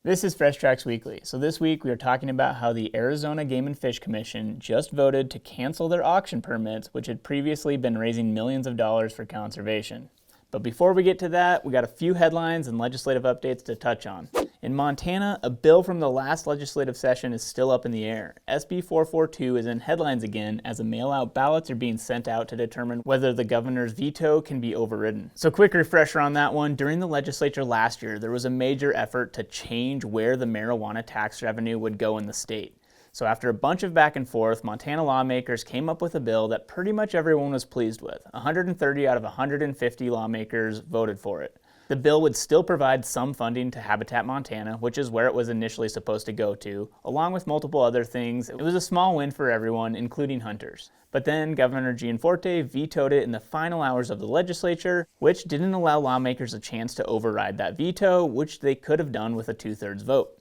This is Fresh Tracks Weekly. So this week we are talking about how the Arizona Game and Fish Commission just voted to cancel their auction permits, which had previously been raising millions of dollars for conservation. But before we get to that, we got a few headlines and legislative updates to touch on. In Montana, a bill from the last legislative session is still up in the air. SB 442 is in headlines again as the mail-out ballots are being sent out to determine whether the governor's veto can be overridden. So quick refresher on that one, during the legislature last year, there was a major effort to change where the marijuana tax revenue would go in the state. So after a bunch of back and forth, Montana lawmakers came up with a bill that pretty much everyone was pleased with. 130 out of 150 lawmakers voted for it. The bill would still provide some funding to Habitat Montana, which is where it was initially supposed to go to, along with multiple other things. It was a small win for everyone, including hunters. But then Governor Gianforte vetoed it in the final hours of the legislature, which didn't allow lawmakers a chance to override that veto, which they could have done with a 2/3 vote.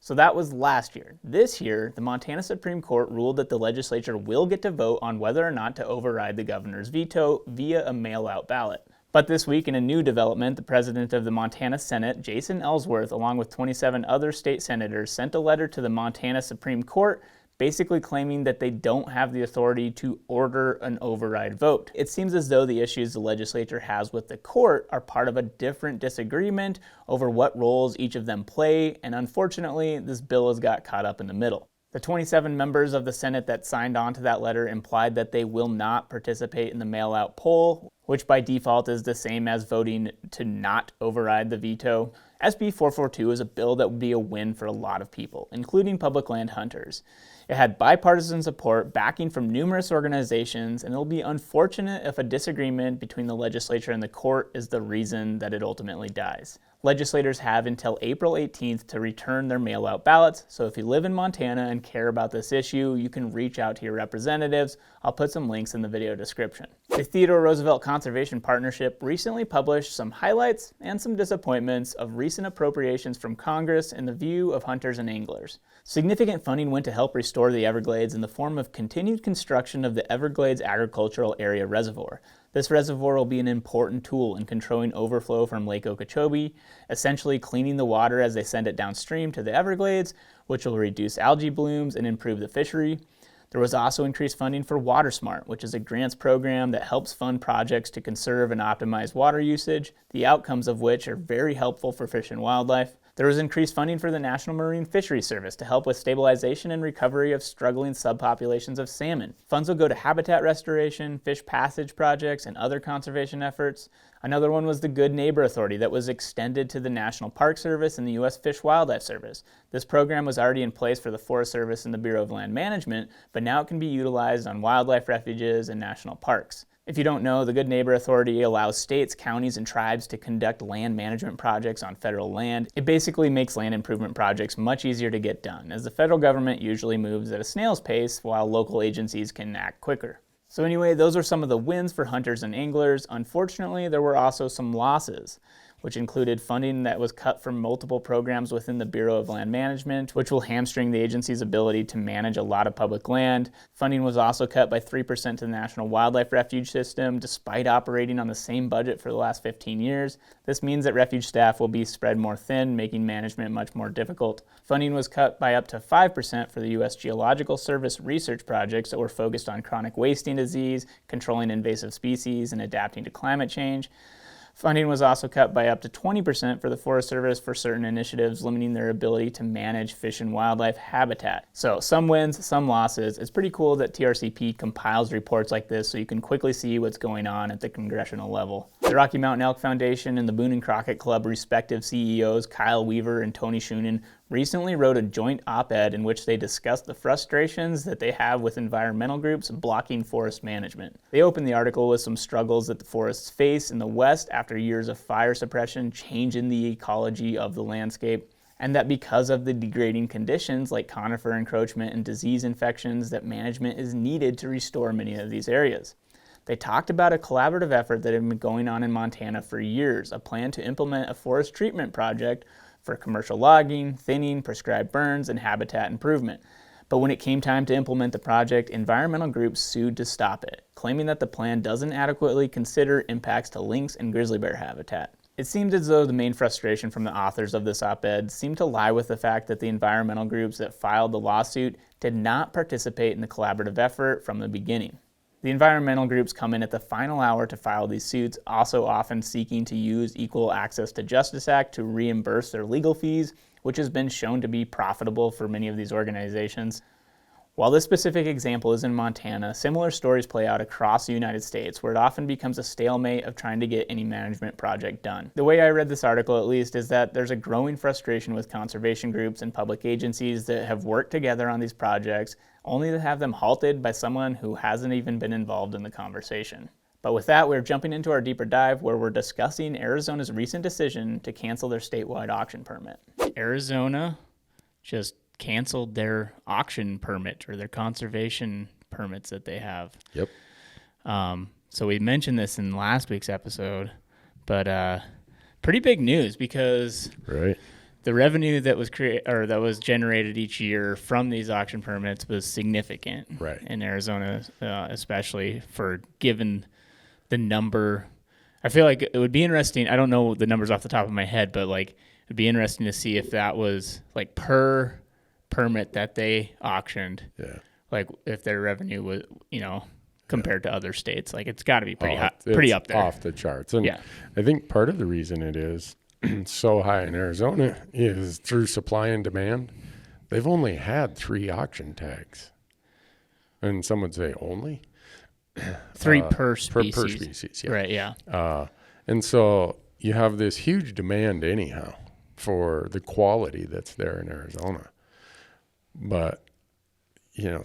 So that was last year. This year, the Montana Supreme Court ruled that the legislature will get to vote on whether or not to override the governor's veto via a mail-out ballot. But this week, in a new development, the president of the Montana Senate, Jason Ellsworth, along with 27 other state senators, sent a letter to the Montana Supreme Court basically claiming that they don't have the authority to order an override vote. It seems as though the issues the legislature has with the court are part of a different disagreement over what roles each of them play, and unfortunately, this bill has got caught up in the middle. The 27 members of the Senate that signed on to that letter implied that they will not participate in the mail-out poll, which by default is the same as voting to not override the veto. SB 442 is a bill that would be a win for a lot of people, including public land hunters. It had bipartisan support, backing from numerous organizations, and it'll be unfortunate if a disagreement between the legislature and the court is the reason that it ultimately dies. Legislators have until April 18th to return their mail-out ballots, so if you live in Montana and care about this issue, you can reach out to your representatives. I'll put some links in the video description. The Theodore Roosevelt Conservation Partnership recently published some highlights and some disappointments of recent appropriations from Congress in the view of hunters and anglers. Significant funding went to help restore the Everglades in the form of continued construction of the Everglades Agricultural Area Reservoir. This reservoir will be an important tool in controlling overflow from Lake Okeechobee, essentially cleaning the water as they send it downstream to the Everglades, which will reduce algae blooms and improve the fishery. There was also increased funding for WaterSmart, which is a grants program that helps fund projects to conserve and optimize water usage, the outcomes of which are very helpful for fish and wildlife. There was increased funding for the National Marine Fisheries Service to help with stabilization and recovery of struggling subpopulations of salmon. Funds will go to habitat restoration, fish passage projects, and other conservation efforts. Another one was the Good Neighbor Authority that was extended to the National Park Service and the U.S. Fish Wildlife Service. This program was already in place for the Forest Service and the Bureau of Land Management, but now it can be utilized on wildlife refuges and national parks. If you don't know, the Good Neighbor Authority allows states, counties, and tribes to conduct land management projects on federal land. It basically makes land improvement projects much easier to get done, as the federal government usually moves at a snail's pace while local agencies can act quicker. So anyway, those are some of the wins for hunters and anglers. Unfortunately, there were also some losses, which included funding that was cut from multiple programs within the Bureau of Land Management, which will hamstring the agency's ability to manage a lot of public land. Funding was also cut by 3% to the National Wildlife Refuge System, despite operating on the same budget for the last 15 years. This means that refuge staff will be spread more thin, making management much more difficult. Funding was cut by up to 5% for the U.S. Geological Service research projects that were focused on chronic wasting disease, controlling invasive species, and adapting to climate change. Funding was also cut by up to 20% for the Forest Service for certain initiatives, limiting their ability to manage fish and wildlife habitat. So some wins, some losses. It's pretty cool that TRCP compiles reports like this so you can quickly see what's going on at the congressional level. The Rocky Mountain Elk Foundation and the Boone and Crocket Club respective CEOs, Kyle Weaver and Tony Schoonen, recently wrote a joint op-ed in which they discussed the frustrations that they have with environmental groups blocking forest management. They opened the article with some struggles that the forests face in the West after years of fire suppression, changing the ecology of the landscape, and that because of the degrading conditions like conifer encroachment and disease infections, that management is needed to restore many of these areas. They talked about a collaborative effort that had been going on in Montana for years, a plan to implement a forest treatment project for commercial logging, thinning, prescribed burns, and habitat improvement. But when it came time to implement the project, environmental groups sued to stop it, claiming that the plan doesn't adequately consider impacts to lynx and grizzly bear habitat. It seems as though the main frustration from the authors of this op-ed seemed to lie with the fact that the environmental groups that filed the lawsuit did not participate in the collaborative effort from the beginning. The environmental groups come in at the final hour to file these suits, also often seeking to use Equal Access to Justice Act to reimburse their legal fees, which has been shown to be profitable for many of these organizations. While this specific example is in Montana, similar stories play out across the United States, where it often becomes a stalemate of trying to get any management project done. The way I read this article, at least, is that there's a growing frustration with conservation groups and public agencies that have worked together on these projects, only to have them halted by someone who hasn't even been involved in the conversation. But with that, we're jumping into our deeper dive, where we're discussing Arizona's recent decision to cancel their statewide auction permit. Arizona just canceled their auction permit or their conservation permits that they have. Yep. So we mentioned this in last week's episode, but pretty big news because the revenue that was generated each year from these auction permits was significant in Arizona, especially for given the number. I feel like it would be interesting. I don't know the numbers off the top of my head, but like it'd be interesting to see if that was like per permit that they auctioned, like if their revenue was, compared to other states, like it's got to be pretty up there, off the charts. And I think part of the reason it is so high in Arizona is through supply and demand. They've only had 3 auction tags, and some would say only 3 per species. Per species, yeah. Right, yeah. And so you have this huge demand anyhow for the quality that's there in Arizona. But,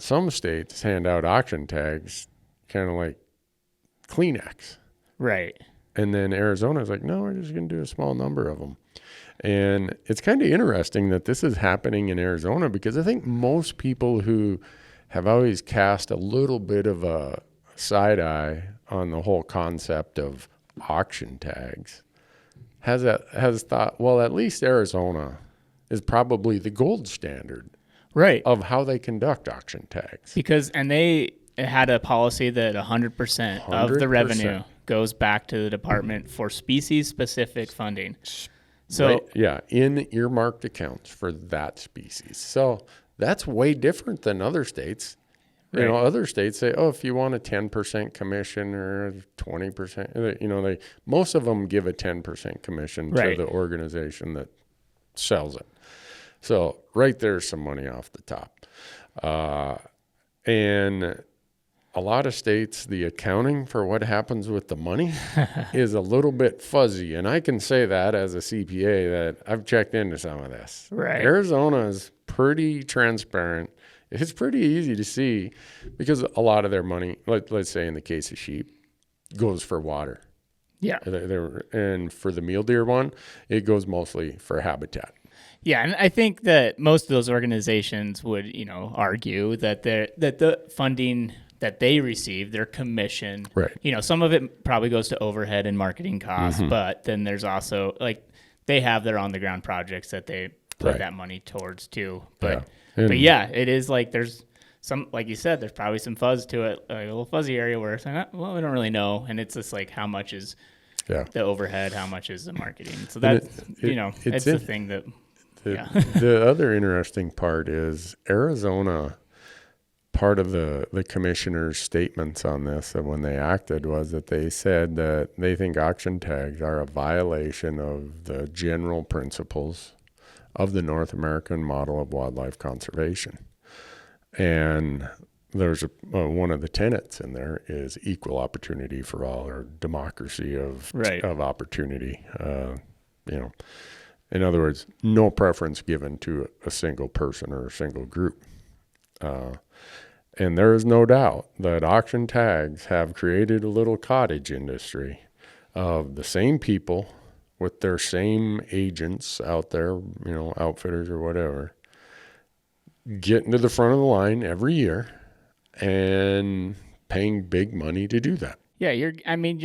some states hand out auction tags kind of like Kleenex. Right. And then Arizona's like, no, we're just going to do a small number of them. And it's kind of interesting that this is happening in Arizona, because I think most people who have always cast a little bit of a side eye on the whole concept of auction tags has thought, well, at least Arizona is probably the gold standard. Right. Of how they conduct auction tags. And they had a policy that 100% of the revenue goes back to the department for species-specific funding. So in earmarked accounts for that species. So that's way different than other states. Right. Other states say, if you want a 10% commission or 20%, most of them give a 10% commission to the organization that sells it. So right there's some money off the top. And a lot of states, the accounting for what happens with the money is a little bit fuzzy. And I can say that as a CPA that I've checked into some of this. Right. Arizona is pretty transparent. It's pretty easy to see because a lot of their money, let's say in the case of sheep, goes for water. Yeah. And for the mule deer one, it goes mostly for habitat. Yeah, and I think that most of those organizations would, argue that the funding that they receive, their commission, some of it probably goes to overhead and marketing costs, but then there's also they have their on the ground projects that they put that money towards too. But it is like there's some, like you said, there's probably some fuzz to it, like a little fuzzy area where it's like, well, we don't really know, and it's just like how much is the overhead, how much is the marketing. So that's it's the thing that. The other interesting part is Arizona, part of the commissioner's statements on this when they acted was that they said that they think auction tags are a violation of the general principles of the North American model of wildlife conservation. And there's one of the tenets in there is equal opportunity for all, or democracy of opportunity, In other words, no preference given to a single person or a single group. And there is no doubt that auction tags have created a little cottage industry of the same people with their same agents out there, outfitters or whatever, getting to the front of the line every year and paying big money to do that. Yeah, you're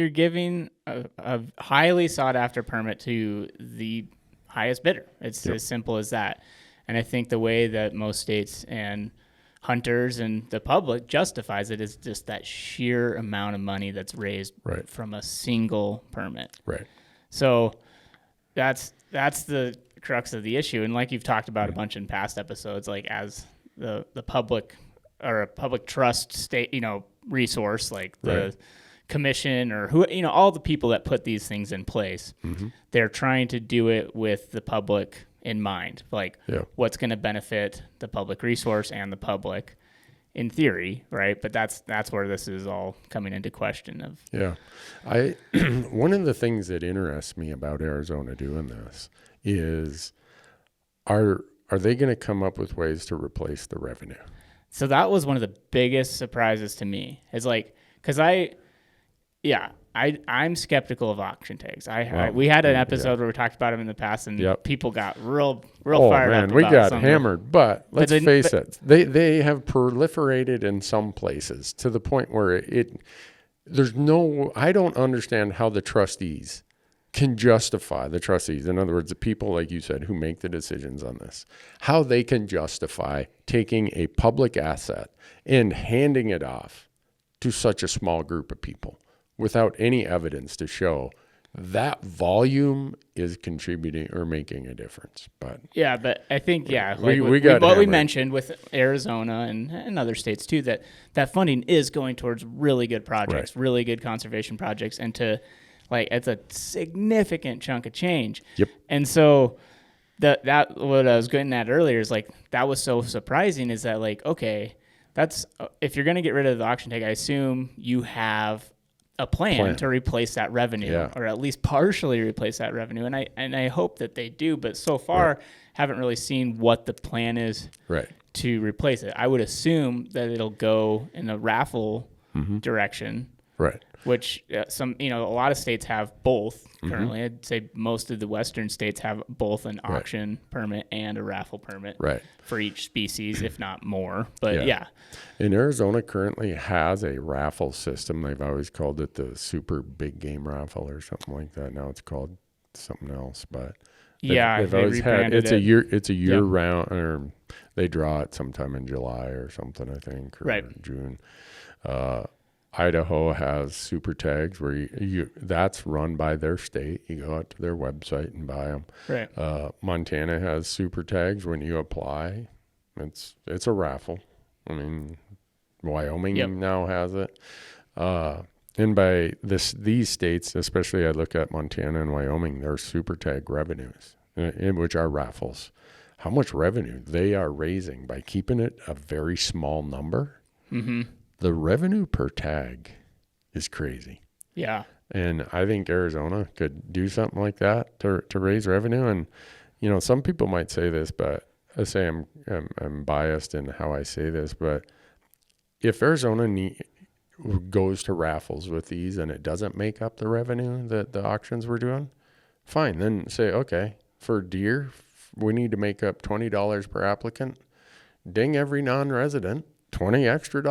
giving a highly sought after permit to the highest bidder. It's as simple as that. And I think the way that most states and hunters and the public justifies it is just that sheer amount of money that's raised from a single permit. Right. So that's the crux of the issue. And like you've talked about a bunch in past episodes, like as the public or a public trust state, resource, like the commission or who, all the people that put these things in place, they're trying to do it with the public in mind, like what's going to benefit the public resource and the public in theory, right? But that's where this is all coming into question of. Yeah. One of the things that interests me about Arizona doing this is are they going to come up with ways to replace the revenue? So that was one of the biggest surprises to me. It's like, because I'm skeptical of auction tags. We had an episode where we talked about them in the past, and people got real fired up. We got hammered. But let's face it, they have proliferated in some places to the point where I don't understand how the trustees can justify, in other words, the people, like you said, who make the decisions on this, how they can justify taking a public asset and handing it off to such a small group of people without any evidence to show that volume is contributing or making a difference. But I think we mentioned with Arizona and other states too, that funding is going towards really good projects, really good conservation projects, and it's a significant chunk of change. Yep. And so that what I was getting at earlier is that was so surprising, is that okay, that's if you're going to get rid of the auction tag, I assume you have a plan to replace that revenue, or at least partially replace that revenue. And I hope that they do, but so far haven't really seen what the plan is to replace it. I would assume that it'll go in a raffle direction. Right. Which a lot of states have both currently. I'd say most of the western states have both an auction permit and a raffle permit for each species, if not more. But And Arizona currently has a raffle system. They've always called it the super big game raffle or something like that. Now it's called something else, but they've always had it's a year round, or they draw it sometime in July or something, I think, or June. Idaho has super tags where that's run by their state. You go out to their website and buy them. Right. Montana has super tags. When you apply, it's a raffle. I mean, Wyoming now has it. And by these states, especially I look at Montana and Wyoming, their super tag revenues, which are raffles, how much revenue they are raising by keeping it a very small number. Mm-hmm. The revenue per tag is crazy. Yeah. And I think Arizona could do something like that to raise revenue. And, some people might say this, but I say I'm biased in how I say this, but if Arizona goes to raffles with these and it doesn't make up the revenue that the auctions were doing, fine. Then say, okay, for deer, we need to make up $20 per applicant. Ding every non-resident $20 extra.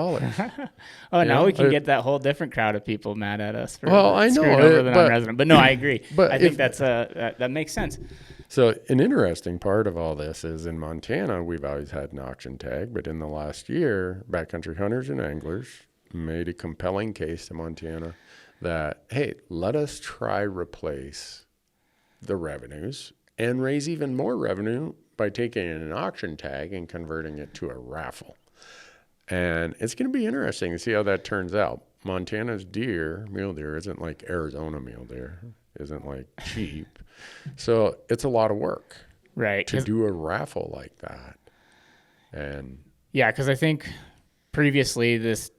Now we can get that whole different crowd of people mad at us for I know screwing over the non-resident. But no, I agree. But I think that makes sense. So an interesting part of all this is in Montana, we've always had an auction tag, but in the last year, backcountry hunters and anglers made a compelling case to Montana that, hey, let us try replace the revenues and raise even more revenue by taking an auction tag and converting it to a raffle. And it's going to be interesting to see how that turns out. Montana's mule deer, isn't like Arizona mule deer, isn't like cheap. So it's a lot of work to do a raffle like that. And because I think previously this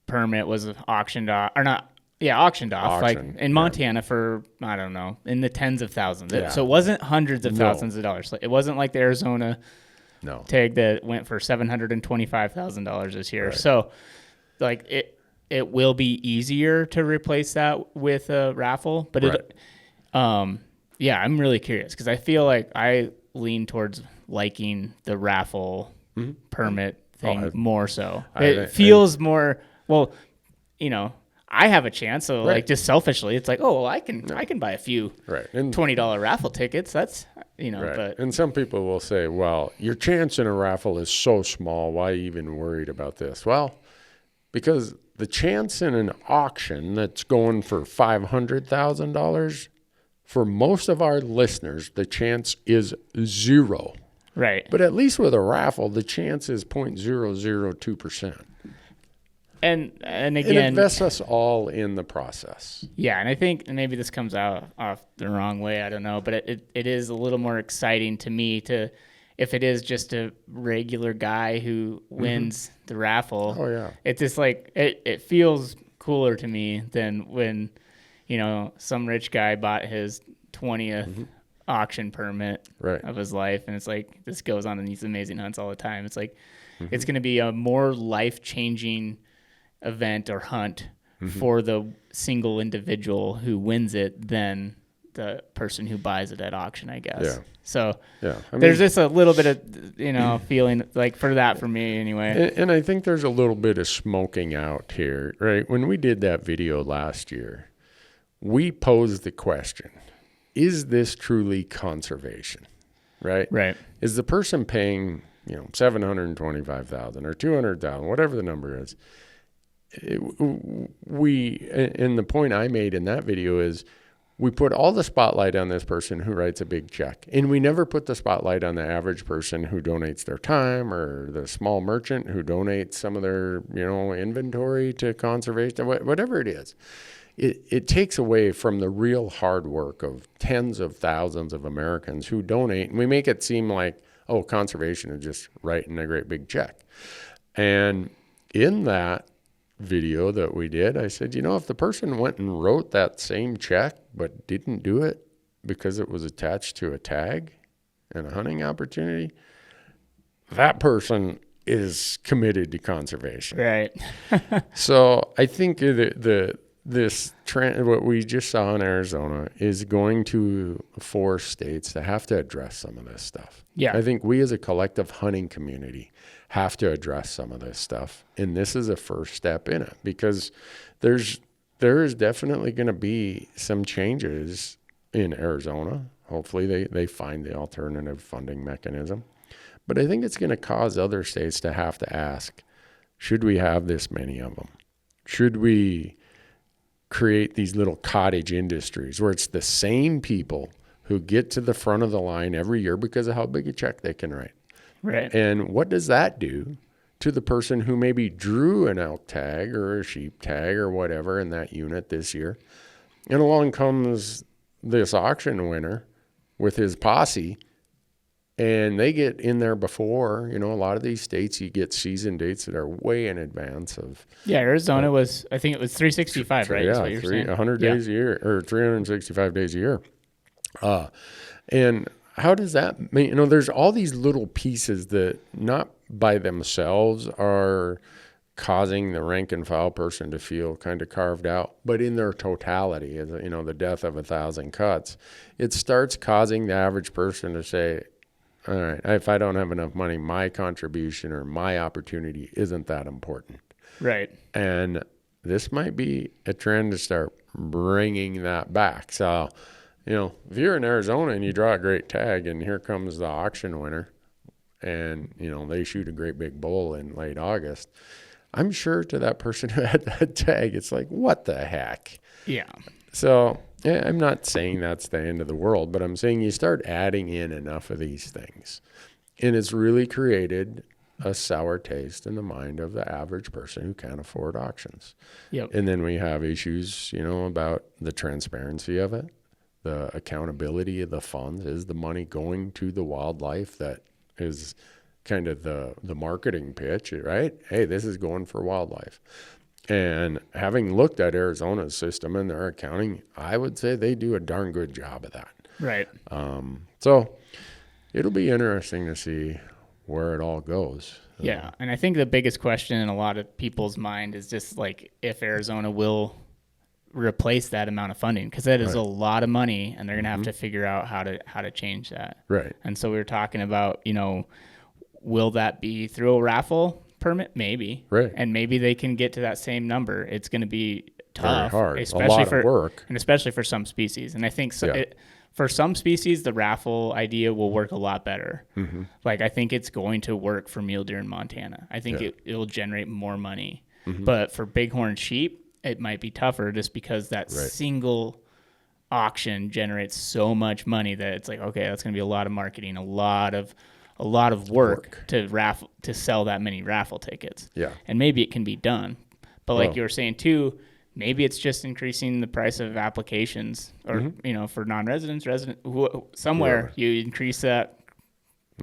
permit was auctioned off, like in Montana for, I don't know, in the tens of thousands. So it wasn't hundreds of thousands of dollars. It wasn't like the Arizona tag that went for $725,000 this year. Right. So it will be easier to replace that with a raffle, but I'm really curious because I feel like I lean towards liking the raffle permit thing more so. It feels more, I have a chance. So just selfishly, it's like, I can buy a few $20 raffle tickets. That's, but. And some people will say, well, your chance in a raffle is so small. Why even worried about this? Well, because the chance in an auction that's going for $500,000 For most of our listeners, the chance is 0. Right. But at least with a raffle, the chance is 0.002%. And again, it invests us all in the process. Yeah, and I think maybe this comes out off the wrong way, I don't know, but it is a little more exciting to me if it is just a regular guy who wins the raffle. Oh, yeah. It's just like, it feels cooler to me than when, some rich guy bought his 20th auction permit of his life, and it's like, this goes on in these amazing hunts all the time. It's like, it's going to be a more life-changing event or hunt for the single individual who wins it than the person who buys it at auction, I guess. Yeah. So there's just a little bit of, feeling like for me anyway. And I think there's a little bit of smoking out here, right? When we did that video last year, we posed the question, is this truly conservation, right? Right. Is the person paying, $725,000 or $200,000, whatever the number is? And the point I made in that video is we put all the spotlight on this person who writes a big check, and we never put the spotlight on the average person who donates their time or the small merchant who donates some of their, inventory to conservation, whatever it is. It takes away from the real hard work of tens of thousands of Americans who donate, and we make it seem like, oh, conservation is just writing a great big check. And in that video that we did, I said, if the person went and wrote that same check but didn't do it because it was attached to a tag and a hunting opportunity, that person is committed to conservation. Right. So I think this trend, what we just saw in Arizona, is going to force states to have to address some of this stuff. Yeah. I think we as a collective hunting community have to address some of this stuff. And this is a first step in it, because there is definitely going to be some changes in Arizona. Hopefully they find the alternative funding mechanism. But I think it's going to cause other states to have to ask, should we have this many of them? Should we create these little cottage industries where it's the same people who get to the front of the line every year because of how big a check they can write? Right. And what does that do to the person who maybe drew an elk tag or a sheep tag or whatever in that unit this year? And along comes this auction winner with his posse, and they get in there before, a lot of these states, you get season dates that are way in advance of. Yeah, Arizona was, I think it was 365, right? Yeah, That's what you're 100 days a year, or 365 days a year. And how does that mean? There's all these little pieces that not by themselves are causing the rank and file person to feel kind of carved out, but in their totality, as the death of 1,000 cuts, it starts causing the average person to say, all right, if I don't have enough money, my contribution or my opportunity isn't that important. Right. And this might be a trend to start bringing that back. So, if you're in Arizona and you draw a great tag and here comes the auction winner and, they shoot a great big bull in late August, I'm sure to that person who had that tag, it's like, what the heck? Yeah. So I'm not saying that's the end of the world, but I'm saying you start adding in enough of these things, and it's really created a sour taste in the mind of the average person who can't afford auctions. Yep. And then we have issues, about the transparency of it, the accountability of the funds. Is the money going to the wildlife? That is kind of the marketing pitch, right? Hey, this is going for wildlife. And having looked at Arizona's system and their accounting, I would say they do a darn good job of that. Right. So it'll be interesting to see where it all goes. Yeah. And I think the biggest question in a lot of people's mind is just like if Arizona will replace that amount of funding, because that is a lot of money, and they're going to have to figure out how to change that. Right. And so we were talking about, will that be through a raffle permit? Maybe. Right. And maybe they can get to that same number. It's going to be tough. Very hard. Especially a lot of work. And especially for some species. And I think for some species, the raffle idea will work a lot better. Mm-hmm. Like, I think it's going to work for mule deer in Montana. I think it will generate more money. Mm-hmm. But for bighorn sheep, it might be tougher just because that single auction generates so much money that it's like, okay, that's going to be a lot of marketing, a lot of work to sell that many raffle tickets. Yeah. And maybe it can be done. But like Well, you were saying too, maybe it's just increasing the price of applications or, for non-residents, somewhere Whoever. you increase that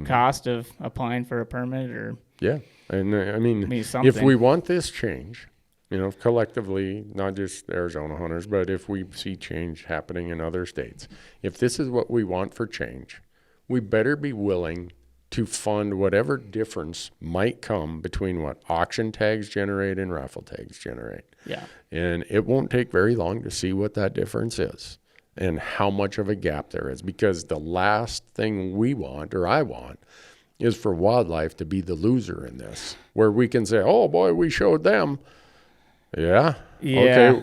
cost of applying for a permit or Yeah. And I mean, if something. we want this change, collectively, not just Arizona hunters, but if we see change happening in other states, if this is what we want for change, we better be willing to fund whatever difference might come between what auction tags generate and raffle tags generate. Yeah. And it won't take very long to see what that difference is and how much of a gap there is, because the last thing we want, or I want, is for wildlife to be the loser in this, where we can say, oh boy, we showed them. Yeah. Okay.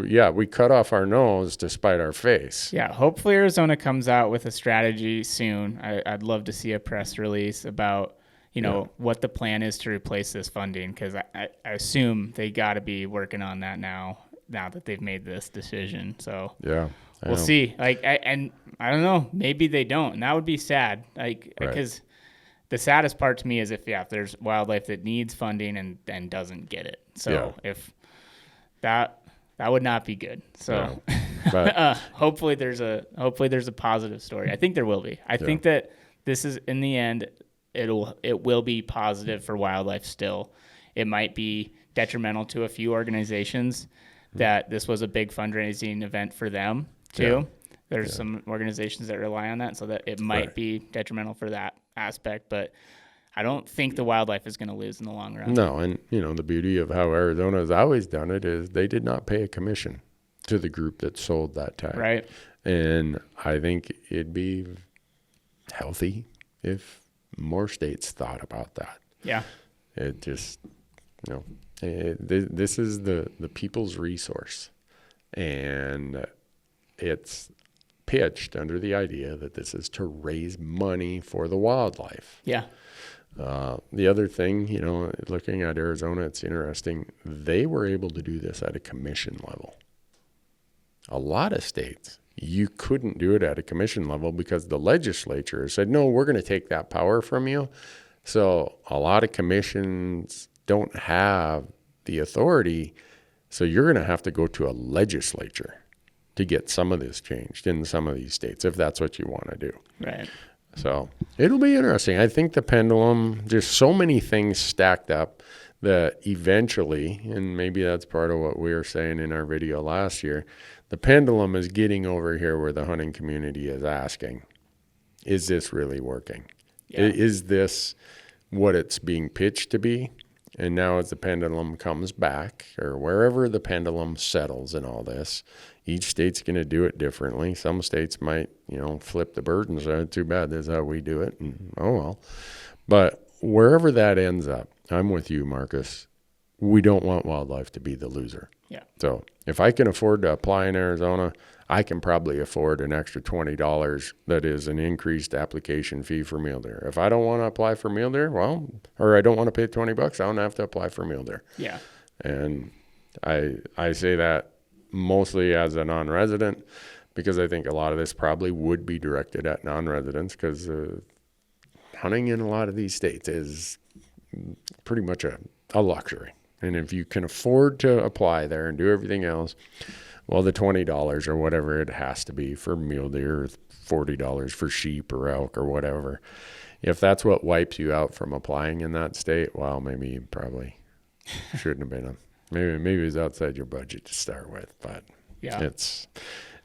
Yeah. We cut off our nose to spite our face. Yeah. Hopefully Arizona comes out with a strategy soon. I'd love to see a press release about, what the plan is to replace this funding. Cause I assume they gotta be working on that now that they've made this decision. So yeah, we'll see. I don't know, maybe they don't, and that would be sad. Because the saddest part to me is if there's wildlife that needs funding and doesn't get it. So if that would not be good. So but hopefully there's a positive story. I think there will be. I think that this is, in the end, it will be positive for wildlife still. It might be detrimental to a few organizations that this was a big fundraising event for them too. There's some organizations that rely on that, so that it might be detrimental for that aspect, but I don't think the wildlife is going to lose in the long run. No, and the beauty of how Arizona has always done it is they did not pay a commission to the group that sold that tag. Right. And I think it'd be healthy if more states thought about that. Yeah. It just, this is the people's resource, and it's pitched under the idea that this is to raise money for the wildlife. Yeah. The other thing, looking at Arizona, it's interesting. They were able to do this at a commission level. A lot of states, you couldn't do it at a commission level because the legislature said, no, we're going to take that power from you. So a lot of commissions don't have the authority. So you're going to have to go to a legislature to get some of this changed in some of these states, if that's what you want to do. Right. So it'll be interesting. I think the pendulum, there's so many things stacked up that eventually, and maybe that's part of what we were saying in our video last year, the pendulum is getting over here where the hunting community is asking, is this really working? Yeah. Is this what it's being pitched to be? And now as the pendulum comes back, or wherever the pendulum settles in all this, each state's going to do it differently. Some states might, flip the bird and say, too bad, this is how we do it. And, oh, well. But wherever that ends up, I'm with you, Marcus. We don't want wildlife to be the loser. Yeah. So if I can afford to apply in Arizona, I can probably afford an extra $20 that is an increased application fee for mule deer. If I don't want to apply for mule deer, or I don't want to pay $20, I don't have to apply for mule deer. Yeah. And I say that mostly as a non-resident, because I think a lot of this probably would be directed at non-residents, because hunting in a lot of these states is pretty much a luxury. And if you can afford to apply there and do everything else, well, the $20 or whatever it has to be for mule deer, or $40 for sheep or elk or whatever, if that's what wipes you out from applying in that state, well, maybe you probably shouldn't have been. Maybe it was outside your budget to start with. But it's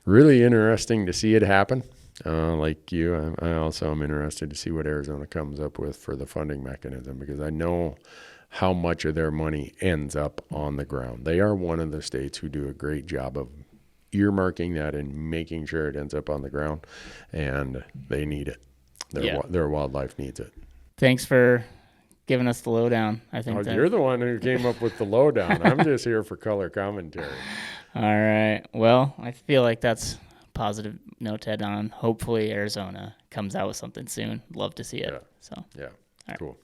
really interesting to see it happen. Like you, I also am interested to see what Arizona comes up with for the funding mechanism, because I know how much of their money ends up on the ground. They are one of the states who do a great job of earmarking that and making sure it ends up on the ground, and they need it. Their wildlife needs it. Thanks for giving us the lowdown. I think you're the one who came up with the lowdown. I'm just here for color commentary. All right. Well, I feel like that's a positive note to head on. Hopefully Arizona comes out with something soon. Love to see it. Yeah. So yeah, right. Cool.